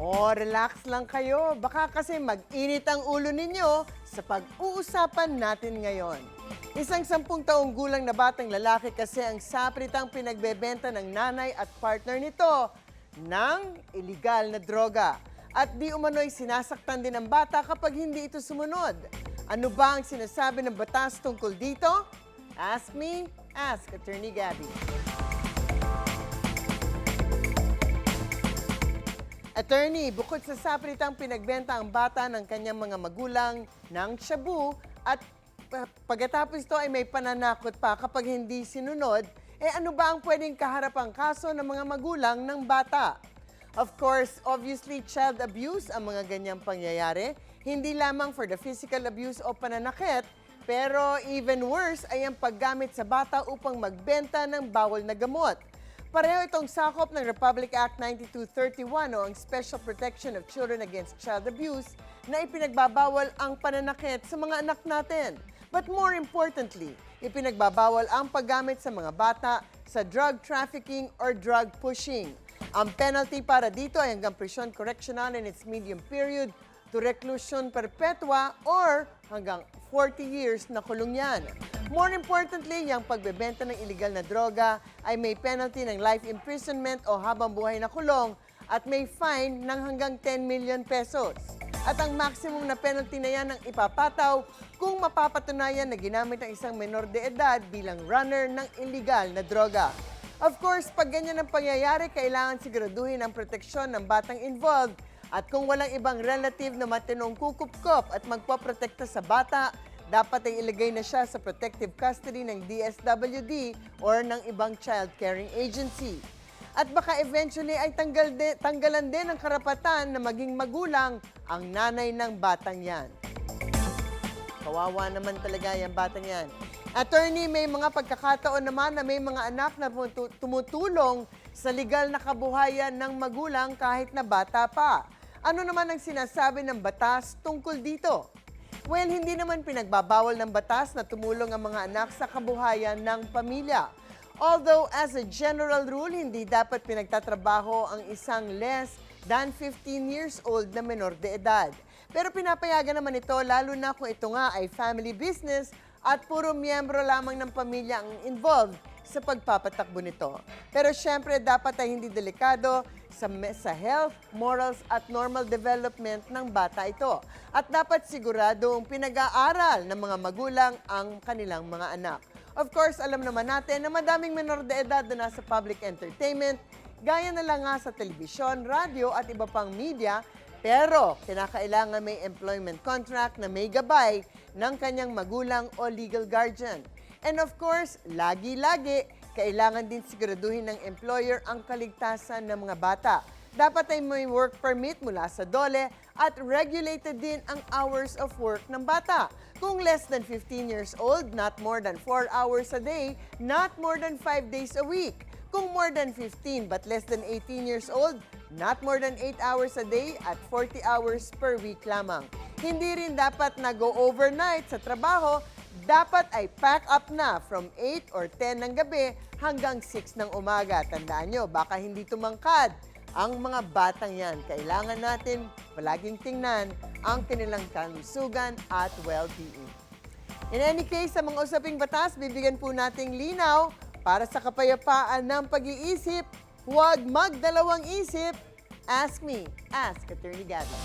Relax lang kayo. Baka kasi mag-init ang ulo ninyo sa pag-uusapan natin ngayon. Isang 10 taong gulang na batang lalaki kasi ang sapritang pinagbebenta ng nanay at partner nito ng iligal na droga. At di umano'y sinasaktan din ang bata kapag hindi ito sumunod. Ano ba ang sinasabi ng batas tungkol dito? Ask me, ask Attorney Gabby. Attorney, bukod sa sapritang pinagbenta ang bata ng kanyang mga magulang ng shabu at pagkatapos ito ay may pananakot pa kapag hindi sinunod, ano ba ang pwedeng kaharapang kaso ng mga magulang ng bata? Of course, obviously, child abuse ang mga ganyang pangyayari, hindi lamang for the physical abuse o pananakit, pero even worse ay ang paggamit sa bata upang magbenta ng bawal na gamot. Pareho itong sakop ng Republic Act 9231 o ang Special Protection of Children Against Child Abuse na ipinagbabawal ang pananakit sa mga anak natin. But more importantly, ipinagbabawal ang paggamit sa mga bata sa drug trafficking or drug pushing. Ang penalty para dito ay hanggang prison correctional in its medium period to reclusion perpetua or hanggang 40 years na kulong yan. More importantly, yung pagbebenta ng illegal na droga ay may penalty ng life imprisonment o habang buhay na kulong at may fine ng hanggang 10 million pesos. At ang maximum na penalty na yan ang ipapataw kung mapapatunayan na ginamit ng isang menor de edad bilang runner ng illegal na droga. Of course, pag ganyan ang pangyayari, kailangan siguraduhin ang proteksyon ng batang involved at kung walang ibang relative na matinong kukupkop at magpaprotekta sa bata, dapat ay ilagay na siya sa protective custody ng DSWD or ng ibang child caring agency. At baka eventually ay tanggalan din ang karapatan na maging magulang ang nanay ng batang yan. Kawawa naman talaga yung batang yan. Attorney, may mga pagkakataon naman na may mga anak na tumutulong sa legal na kabuhayan ng magulang kahit na bata pa. Ano naman ang sinasabi ng batas tungkol dito? Well, hindi naman pinagbabawal ng batas na tumulong ang mga anak sa kabuhayan ng pamilya. Although, as a general rule, hindi dapat pinagtatrabaho ang isang less than 15 years old na menor de edad. Pero pinapayagan naman ito lalo na kung ito nga ay family business at puro miyembro lamang ng pamilya ang involved sa pagpapatakbo nito. Pero syempre, dapat ay hindi delikado sa health, morals at normal development ng bata ito. At dapat siguradong pinag-aaral ng mga magulang ang kanilang mga anak. Of course, alam naman natin na madaming menor de edad na nasa public entertainment, gaya na lang nga sa telebisyon, radyo at iba pang media, pero kinakailangan may employment contract na may gabay ng kanyang magulang o legal guardian. And of course, lagi-lagi, kailangan din siguraduhin ng employer ang kaligtasan ng mga bata. Dapat ay may work permit mula sa DOLE at regulated din ang hours of work ng bata. Kung less than 15 years old, not more than 4 hours a day, not more than 5 days a week. Kung more than 15 but less than 18 years old, not more than 8 hours a day at 40 hours per week lamang. Hindi rin dapat na-go overnight sa trabaho, dapat ay pack up na from 8 or 10 ng gabi hanggang 6 ng umaga. Tandaan nyo, baka hindi tumangkad ang mga batang yan. Kailangan natin palaging tingnan ang kanilang kalusugan at well-being. In any case, sa mga usaping batas, bibigyan po nating linaw para sa kapayapaan ng pag-iisip. Huwag magdalawang isip. Ask me, ask Attorney Gabby.